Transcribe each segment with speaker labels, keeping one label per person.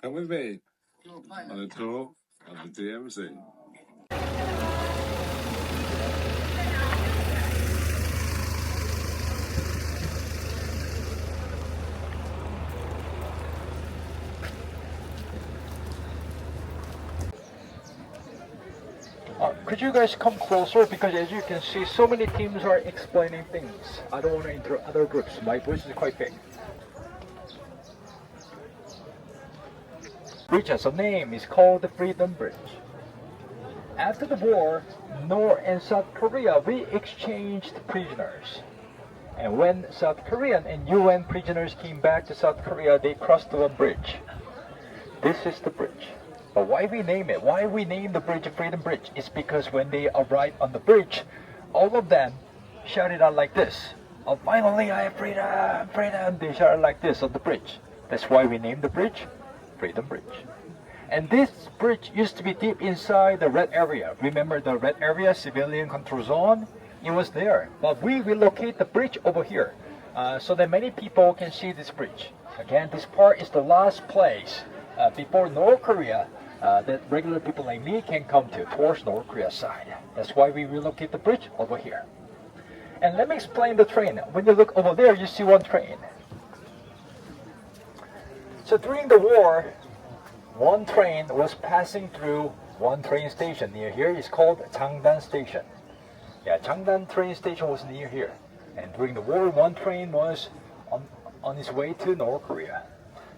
Speaker 1: Come with me on a tour of the DMZ.
Speaker 2: Could you guys come closer, because as you can see, so many teams are explaining things. I don't want to interrupt other groups. My voice is quite big. Bridge has a name. It's called the Freedom Bridge. After the war, North and South Korea, we exchanged prisoners. And when South Korean and UN prisoners came back to South Korea, they crossed the bridge. This is the bridge. But why we name it? Why we name the bridge Freedom Bridge? It's because when they arrived on the bridge, all of them shouted out like this. Oh, finally I have freedom, freedom. They shouted like this on the bridge. That's why we named the bridge Freedom Bridge. And this bridge used to be deep inside the red area. Remember the red area, civilian control zone? It was there. But we relocate the bridge over here so that many people can see this bridge. Again, this part is the last place before North Korea that regular people like me can come to towards North Korea side. That's why we relocate the bridge over here. And let me explain the train. When you look over there, you see one train. So during the war, one train was passing through one train station near here. It's called Changdan Station. Yeah, Changdan train station was near here. And during the war, one train was on its way to North Korea.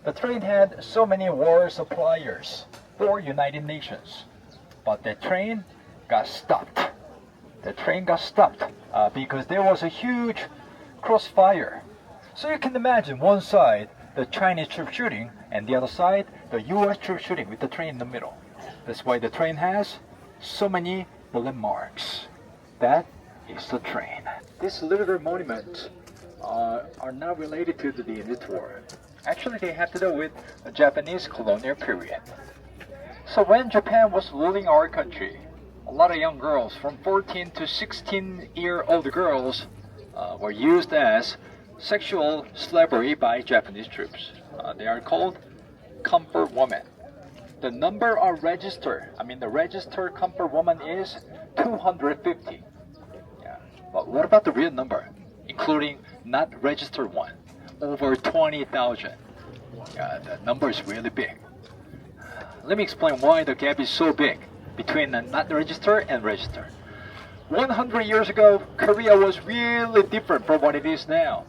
Speaker 2: The train had so many war suppliers for United Nations, but the train got stopped. The train got stopped because there was a huge crossfire. So you can imagine one side the Chinese troops shooting and the other side the US troops shooting with the train in the middle. That's why the train has so many bullet marks. That is the train. These little monuments are not related to the DMZ tour. Actually, they have to do with the Japanese colonial period. So when Japan was ruling our country, a lot of young girls from 14 to 16-year-old girls were used as sexual slavery by Japanese troops. They are called comfort women. The number of the registered comfort woman is 250. Yeah. But what about the real number, including not registered one? Over 20,000. The number is really big. Let me explain why the gap is so big between not registered and registered. 100 years ago, Korea was really different from what it is now.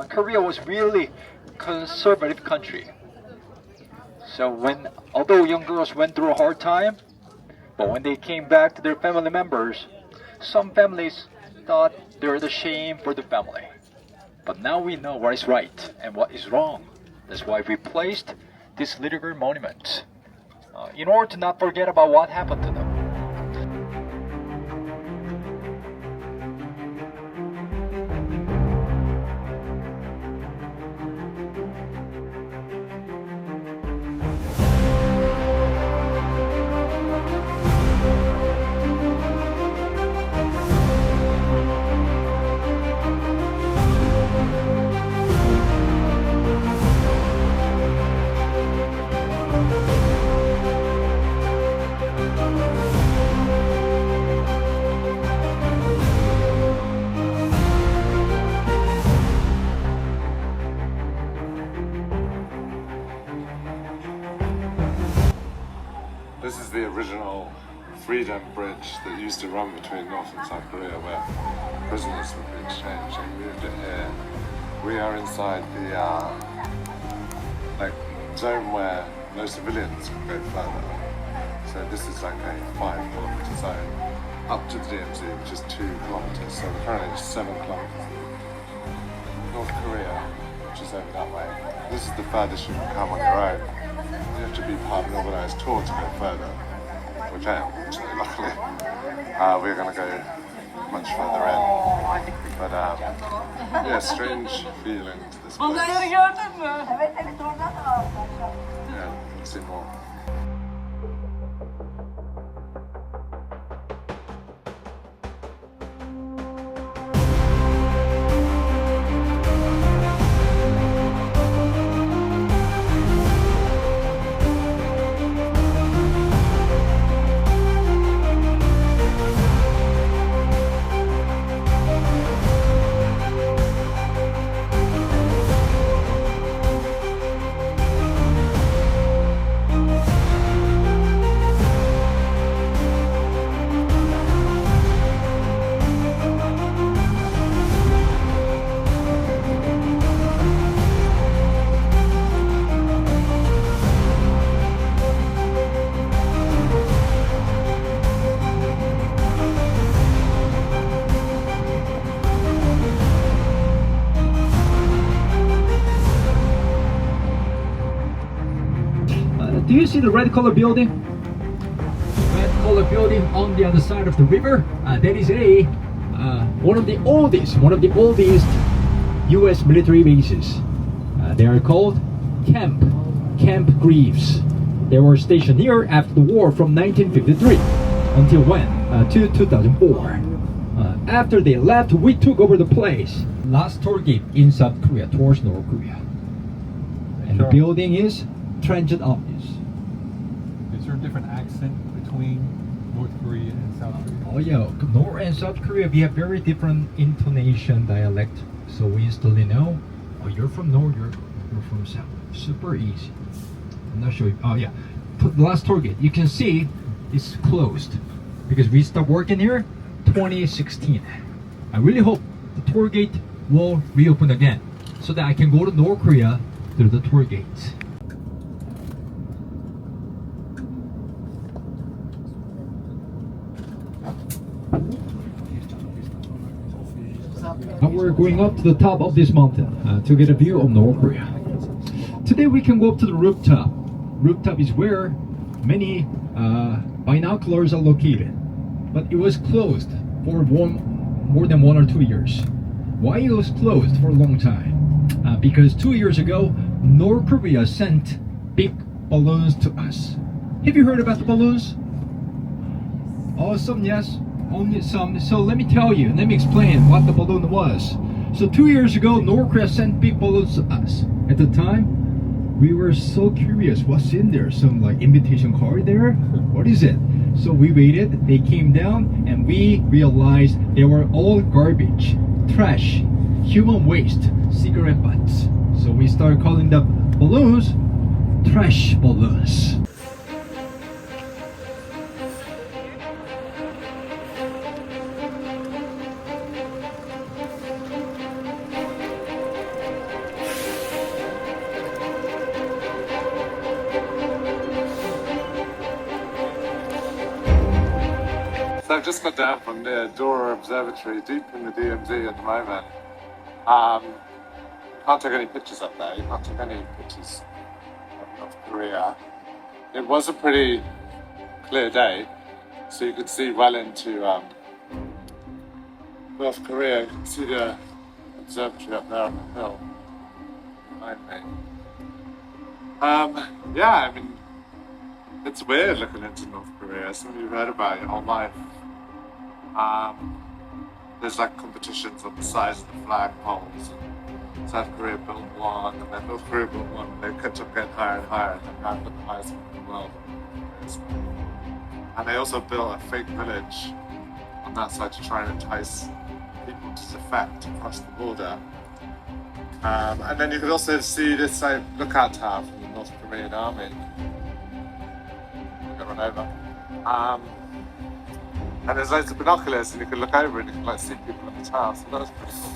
Speaker 2: Korea was really conservative country. So although young girls went through a hard time, but when they came back to their family members, some families thought they were the shame for the family. But now we know what is right and what is wrong. That's why we placed this little girl monument in order to not forget about what happened to them.
Speaker 1: This is the original Freedom Bridge that used to run between North and South Korea, where prisoners would be exchanged. They moved it here. We are inside the zone where no civilians can go further. So this is like a 5-kilometer zone up to the DMZ, which is 2 kilometers. So currently it's 7 kilometers. North Korea, which is over that way. This is the furthest you can come on your own. You have to be part of an organised tour to go further, which I am. Luckily, we're going to go much further in. But yeah, strange feeling to this place. Yeah, let's see more.
Speaker 2: do you see the red color building? Red color building on the other side of the river. That is one of the oldest U.S. military bases. They are called Camp Greaves. They were stationed here after the war from 1953 until when? To 2004. After they left, we took over the place. Last tour gate in South Korea towards North Korea. And the building is Transit Office.
Speaker 3: Is there a different accent between North Korea and South Korea?
Speaker 2: Oh yeah, North and South Korea, we have very different intonation dialect. So we instantly know, oh, you're from North, you're from South. Super easy. I'm not sure. Oh yeah, the last tour gate. You can see it's closed because we stopped working here 2016. I really hope the tour gate will reopen again so that I can go to North Korea through the tour gate. Now we're going up to the top of this mountain to get a view of North Korea. Today we can go up to the rooftop. Rooftop is where many binoculars are located, but it was closed for more than 1 or 2 years. Why it was closed for a long time? Because 2 years ago, North Korea sent big balloons to us. Have you heard about the balloons? Oh, some yes, only some. So let me tell you, let me explain what the balloon was. So 2 years ago, North Korea sent big balloons to us. At the time, we were so curious, what's in there? Some like invitation card there? What is it? So we waited, they came down, and we realized they were all garbage, trash, human waste, cigarette butts. So we started calling the balloons trash balloons.
Speaker 1: So I've just got down from near Dora Observatory, deep in the DMZ at the moment. Can't take any pictures up there. You can't take any pictures of North Korea. It was a pretty clear day, so you could see well into North Korea. You can see the observatory up there on the hill behind me. Yeah, I mean, it's weird looking into North Korea. Something you've heard about your whole life. There's like competitions on the size of the flagpoles. South Korea built one, and then North Korea built one. They kept on getting higher and higher, and then now got the highest one in the world. And they also built a fake village on that side to try and entice people to defect across the border. And then you could also see this lookout tower from the North Korean army. Go run over. And there's loads of binoculars, and you can look over and you can like see people in the tower. So that was pretty cool.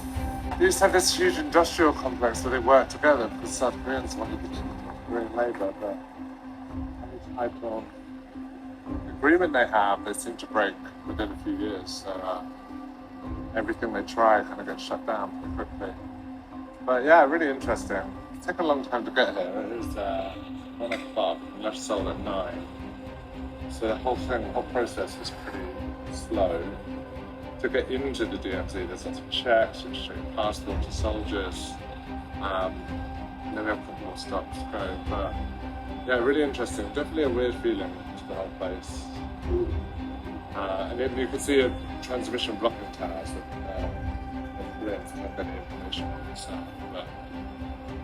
Speaker 1: They used to have this huge industrial complex where they worked together because South Koreans wanted to keep North Korean labour, but any type of agreement they have, they seem to break within a few years. So everything they try kind of gets shut down pretty quickly. But yeah, really interesting. It took a long time to get here. It was 1 o'clock and left Seoul at 9. So the whole process is pretty slow. To get into the DMZ, there's lots of checks, you show your passport to soldiers. And then we have a couple more stops to go. But yeah, really interesting. Definitely a weird feeling to the whole place. And then you can see a transmission blocking towers that Koreans have any information on the south. But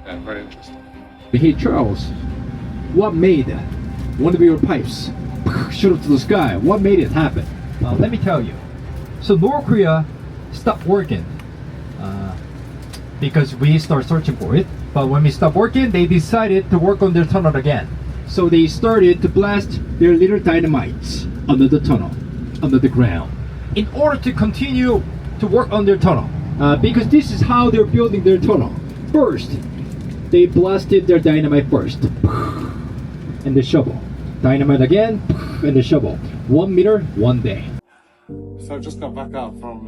Speaker 1: yeah, very interesting.
Speaker 2: Hey Charles, what made one of your pipes shoot up to the sky? What made it happen? Let me tell you. So North Korea stopped working because we started searching for it. But when we stopped working, they decided to work on their tunnel again. So they started to blast their little dynamites under the tunnel, under the ground, in order to continue to work on their tunnel. Because this is how they're building their tunnel. First, they blasted their dynamite first, and the shovel. Dynamite again, and the shovel. 1 meter, 1 day.
Speaker 1: So I've just got back up from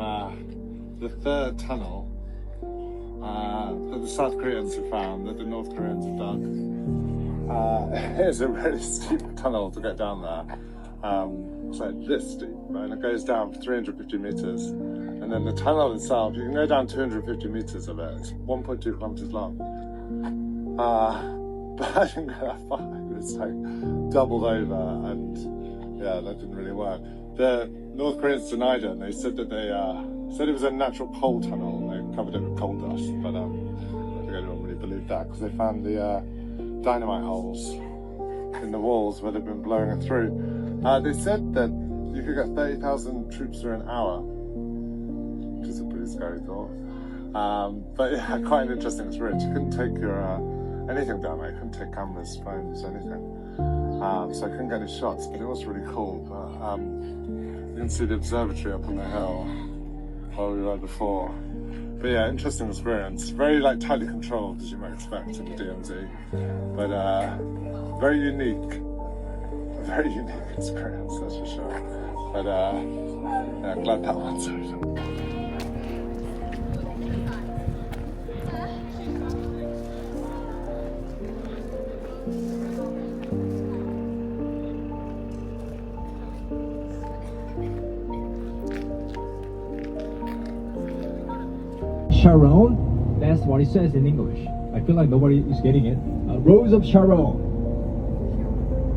Speaker 1: the third tunnel that the South Koreans have found, that the North Koreans have dug. It's a really steep tunnel to get down there. It's like this steep, and it goes down for 350 meters. And then the tunnel itself, you can go down 250 meters of it. It's 1.2 kilometers long. But I didn't go that far. It was like doubled over, and yeah, that didn't really work. The North Koreans denied it, and they said that they said it was a natural coal tunnel, and they covered it with coal dust. But I think anyone really believed that, because they found the dynamite holes in the walls where they've been blowing it through. They said that you could get 30,000 troops through an hour, which is a pretty scary thought. But yeah, quite an interesting experience. You couldn't take your anything down there. You couldn't take cameras, phones, anything. So I couldn't get any shots, but it was really cool. But, you can see the observatory up on the hill where we were before. But yeah, interesting experience. Very like tightly controlled, as you might expect in the DMZ. But very unique. A very unique experience, that's for sure. But yeah, I'm glad that one's over.
Speaker 2: Sharon, that's what it says in English. I feel like nobody is getting it. Rose of Sharon.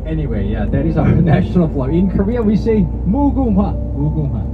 Speaker 2: Anyway, yeah, that is our national flag. In Korea, we say 무궁화. 무궁화.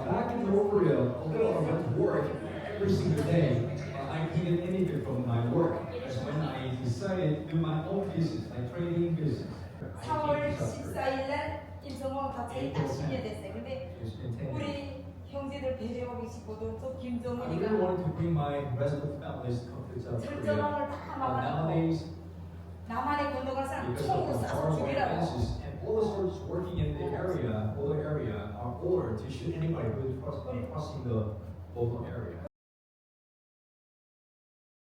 Speaker 4: Back in Korea, although I went to work every single day, I didn't anything from my work. That's when I decided to do my own business, like trading business.
Speaker 5: 4월 14일날 김정은 갑자기 딱 신뢰됐어요. 근데 우리 형제들 배려하고 싶어도 또
Speaker 4: I
Speaker 5: 김정은이가
Speaker 4: really wanted to bring my rest of the families to Korea.
Speaker 5: 절전함을 다
Speaker 4: But
Speaker 5: 막아놓고
Speaker 4: nowadays,
Speaker 5: 남한에 건너갈 사람
Speaker 4: because of
Speaker 5: 총으로
Speaker 4: the
Speaker 5: 쏴서
Speaker 4: power
Speaker 5: 죽이라고.
Speaker 4: fences and all the soldiers working in the area, border area, are ordered to shoot anybody who is crossing the border area.